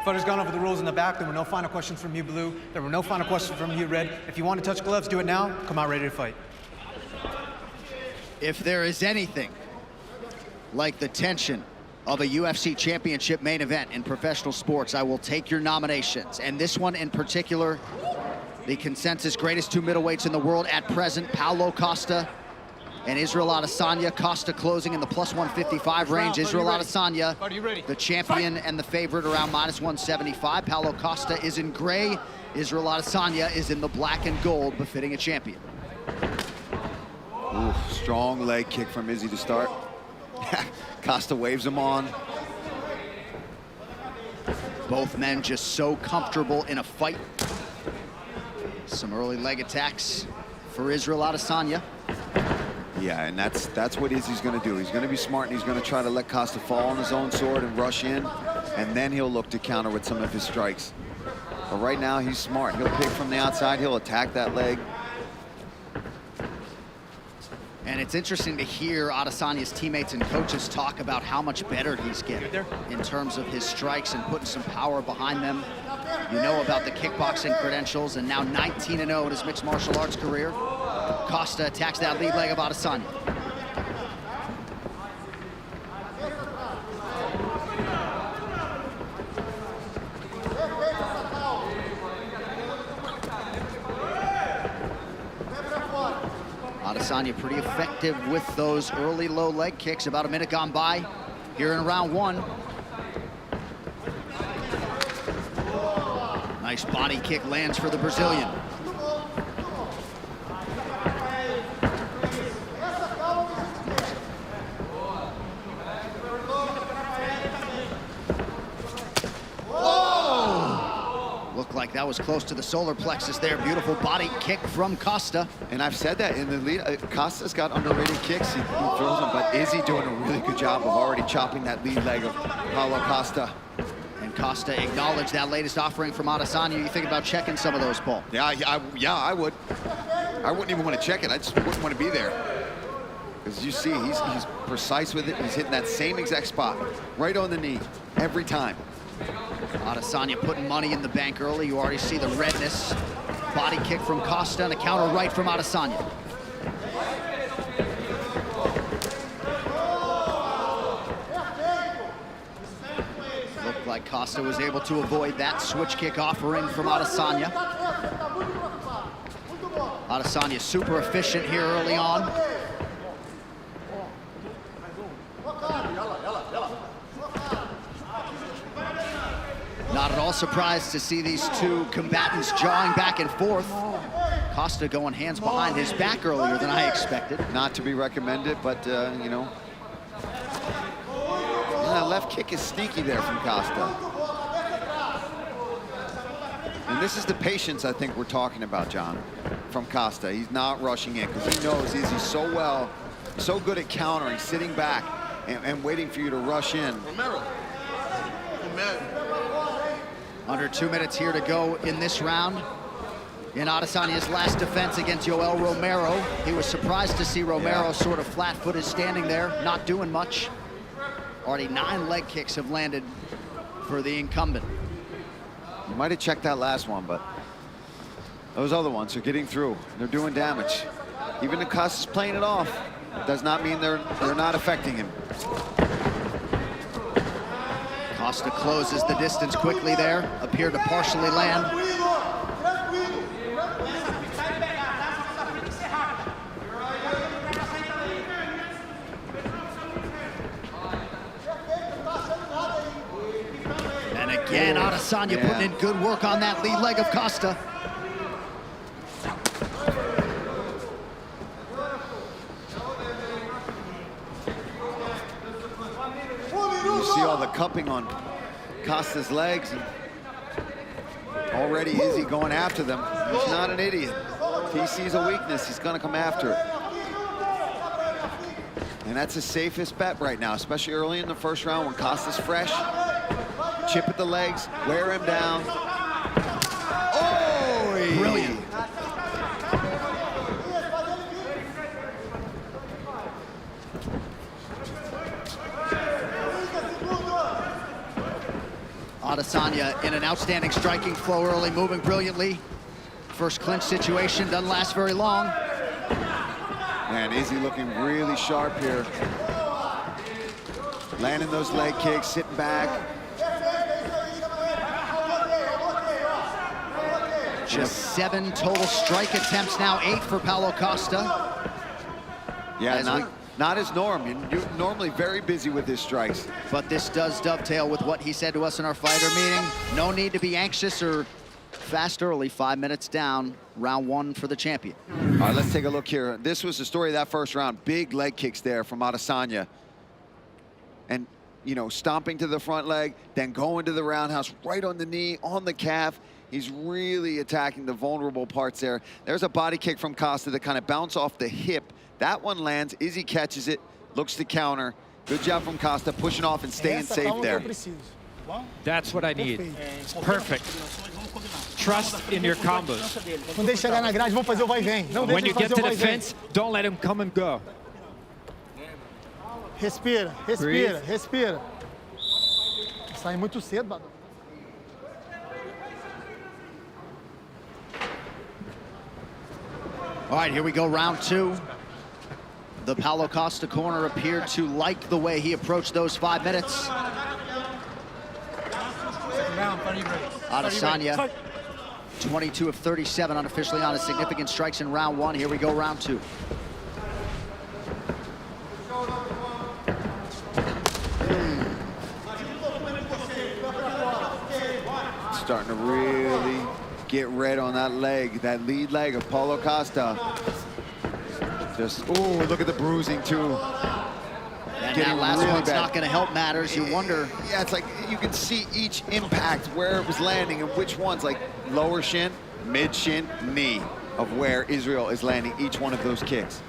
Fighters gone over the rules in the back. There were no final questions from you, blue. There were no final questions from you, red. If you want to touch gloves, do it now. Come out ready to fight. If there is anything like the tension of a UFC championship main event in professional sports, I will take your nominations. And this one in particular, the consensus greatest two middleweights in the world at present, Paulo Costa and Israel Adesanya. Costa closing in the plus 155 range. Israel Adesanya, the champion and the favorite, around minus 175. Paulo Costa is in gray. Israel Adesanya is in the black and gold, befitting a champion. Ooh, strong leg kick from Izzy to start. Costa waves him on. Both men just so comfortable in a fight. Some early leg attacks for Israel Adesanya. Yeah, and that's what Izzy's going to do. He's going to be smart, and he's going to try to let Costa fall on his own sword and rush in, and then he'll look to counter with some of his strikes. But right now, he's smart. He'll pick from the outside. He'll attack that leg. And it's interesting to hear Adesanya's teammates and coaches talk about how much better he's getting in terms of his strikes and putting some power behind them. You know about the kickboxing credentials, and now 19-0 in his mixed martial arts career. Costa attacks that lead leg of Adesanya. Adesanya pretty effective with those early low leg kicks. About a minute gone by here in round one. Nice body kick lands for the Brazilian. Looked like that was close to the solar plexus there. Beautiful body kick from Costa. And I've said that in the lead. Costa's got underrated kicks. He throws them, but Izzy doing a really good job of already chopping that lead leg of Paulo Costa. And Costa acknowledged that latest offering from Adesanya. You think about checking some of those, Paul? Yeah, I would. I wouldn't even want to check it. I just wouldn't want to be there. As you see, he's precise with it. He's hitting that same exact spot, right on the knee, every time. Adesanya putting money in the bank early. You already see the redness. Body kick from Costa and a counter right from Adesanya. Looked like Costa was able to avoid that switch kick offering from Adesanya. Adesanya super efficient here early on. Not at all surprised to see these two combatants jawing back and forth. Costa going hands behind his back earlier than I expected. Not to be recommended, but, you know. That left kick is sneaky there from Costa. And this is the patience I think we're talking about, John, from Costa. He's not rushing in because he knows Izzy's so good at countering, sitting back and waiting for you to rush in. Under 2 minutes here to go in this round. In Adesanya's last defense against Yoel Romero, he was surprised to see Romero sort of flat-footed standing there, not doing much. Already 9 leg kicks have landed for the incumbent. You might have checked that last one, but those other ones are getting through. They're doing damage. Even if Costa's playing it off, it does not mean they're not affecting him. Costa closes the distance quickly there, appeared to partially land. And again, Adesanya putting in good work on that lead leg of Costa. You see all the cupping on Costa's legs. Already Izzy going after them. He's not an idiot. If he sees a weakness, he's going to come after it. And that's the safest bet right now, especially early in the first round when Costa's fresh. Chip at the legs, wear him down. Oh, brilliant. Adesanya in an outstanding striking flow early, moving brilliantly. First clinch situation doesn't last very long. Man, Izzy looking really sharp here. Landing those leg kicks, sitting back. Just 7 total strike attempts now, 8 for Paulo Costa. Yeah, not his norm. You're normally very busy with his strikes. But this does dovetail with what he said to us in our fighter meeting. No need to be anxious or fast early. 5 minutes down, round 1 for the champion. All right, let's take a look here. This was the story of that first round. Big leg kicks there from Adesanya. And, you know, stomping to the front leg, then going to the roundhouse, right on the knee, on the calf. He's really attacking the vulnerable parts there. There's a body kick from Costa that kind of bounced off the hip. That one lands. Izzy catches it, looks to counter. Good job from Costa, pushing off and staying safe there. That's what I need. It's perfect. Trust in your combos. Não deixe chegar na grade, vamos fazer o vai e vem. Não When deixe you ele get fazer to o vai the e vem. fence, don't let him come and go. Respira, respira, respira. Sai muito cedo, Badão. All right, here we go, round 2. The Paulo Costa corner appeared to like the way he approached those 5 minutes. Adesanya, 22 of 37 unofficially on his significant strikes in round 1. Here we go, round 2. Starting to really get red on that leg, that lead leg of Paulo Costa. Just, oh, look at the bruising too. And Getting that last really one's bad. not going to help matters. You wonder. Yeah, it's like you can see each impact, where it was landing and which ones, like lower shin, mid shin, knee, of where Israel is landing each one of those kicks.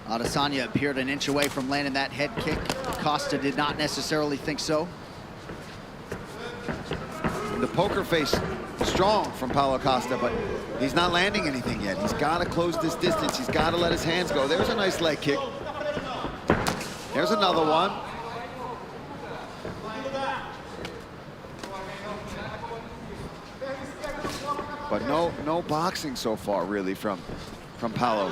Adesanya appeared an inch away from landing that head kick. Costa did not necessarily think so. The poker face strong from Paulo Costa, but he's not landing anything yet. He's got to close this distance. He's got to let his hands go. There's a nice leg kick. There's another one. But no boxing so far, really, from Paulo.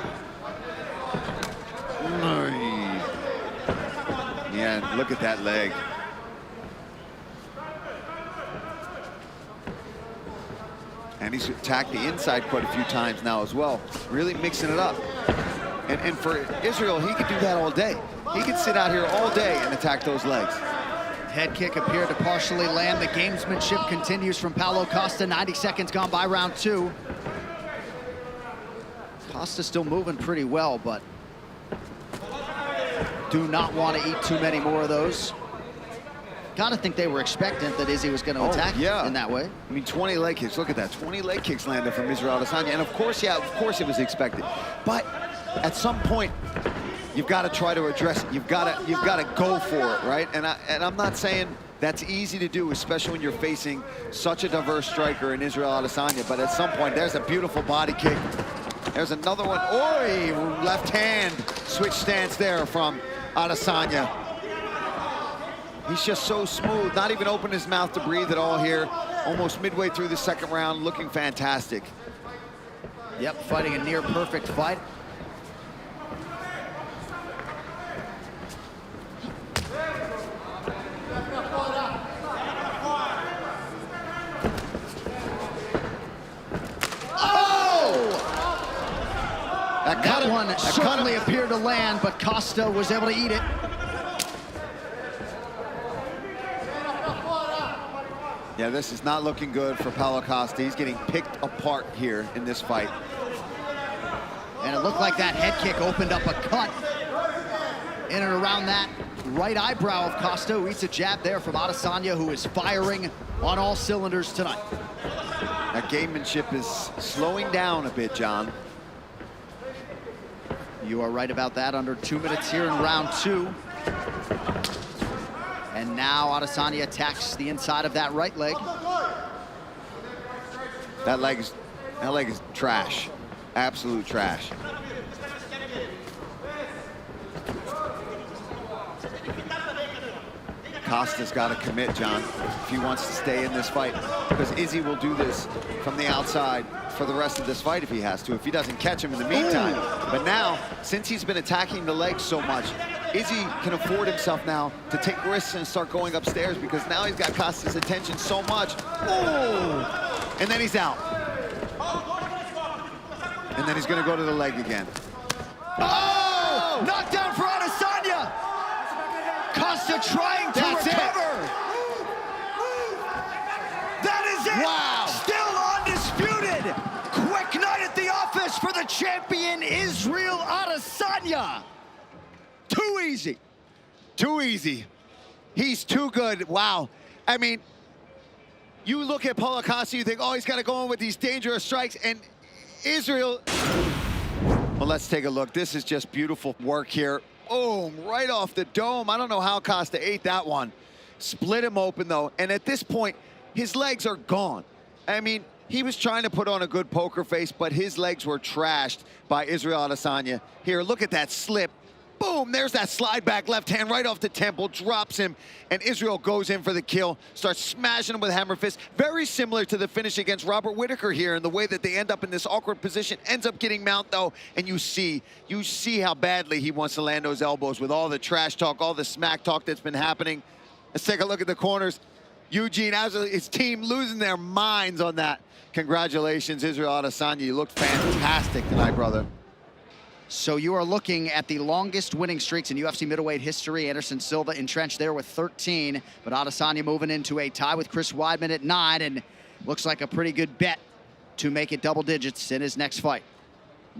Yeah, look at that leg. And he's attacked the inside quite a few times now as well, really mixing it up. And for Israel, he could do that all day. He could sit out here all day and attack those legs. Head kick appeared to partially land. The gamesmanship continues from Paulo Costa. 90 seconds gone by round 2. Costa still moving pretty well, but do not want to eat too many more of those. Gotta think they were expectant that Izzy was going to attack in that way. I mean, 20 leg kicks. Look at that. 20 leg kicks landed from Israel Adesanya. And of course, yeah, of course it was expected. But at some point, you've got to try to address it. You've got to go for it, right? And I'm not saying that's easy to do, especially when you're facing such a diverse striker in Israel Adesanya. But at some point, there's a beautiful body kick. There's another one. Oi! Left hand switch stance there from Adesanya. He's just so smooth, not even opening his mouth to breathe at all here. Almost midway through the second round, looking fantastic. Yep, fighting a near perfect fight. That one certainly appeared to land, but Costa was able to eat it. Yeah, this is not looking good for Paulo Costa. He's getting picked apart here in this fight. And it looked like that head kick opened up a cut in and around that right eyebrow of Costa, who eats a jab there from Adesanya, who is firing on all cylinders tonight. That gamemanship is slowing down a bit, John. You are right about that. Under 2 minutes here in round 2. And now Adesanya attacks the inside of that right leg. That leg is trash. Absolute trash. Costa's got to commit, John, if he wants to stay in this fight, because Izzy will do this from the outside for the rest of this fight if he has to, if he doesn't catch him in the meantime. But now, since he's been attacking the legs so much, Izzy can afford himself now to take risks and start going upstairs, because now he's got Costa's attention so much. Oh! And then he's out. And then he's going to go to the leg again. Oh! Knockdown for Adesanya! Costa trying to recover. That is it. Wow. Still undisputed. Quick night at the office for the champion, Israel Adesanya. Too easy. Too easy. He's too good. Wow. I mean, you look at Paulo Costa, you think, oh, he's got to go in with these dangerous strikes, and Israel. Well, let's take a look. This is just beautiful work here. Boom, right off the dome. I don't know how Costa ate that one. Split him open, though. And at this point, his legs are gone. I mean, he was trying to put on a good poker face, but his legs were trashed by Israel Adesanya. Here, look at that slip. Boom, there's that slide back left hand right off the temple, drops him, and Israel goes in for the kill, starts smashing him with hammer fist. Very similar to the finish against Robert Whittaker here in the way that they end up in this awkward position, ends up getting mount though, and you see how badly he wants to land those elbows with all the trash talk, all the smack talk that's been happening. Let's take a look at the corners. Eugene, his team losing their minds on that. Congratulations, Israel Adesanya. You looked fantastic tonight, brother. So you are looking at the longest winning streaks in UFC middleweight history. Anderson Silva entrenched there with 13, but Adesanya moving into a tie with Chris Weidman at 9, and looks like a pretty good bet to make it double digits in his next fight.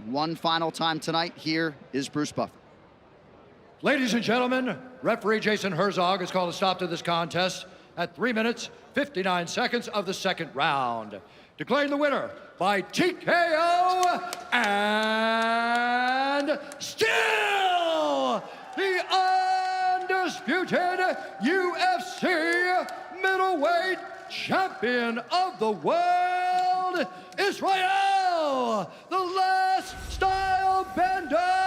One final time tonight, here is Bruce Buffer. Ladies and gentlemen, referee Jason Herzog has called a stop to this contest at 3 minutes, 59 seconds of the second round. Declaring the winner by TKO and still the undisputed UFC middleweight champion of the world, Israel, the last style bender.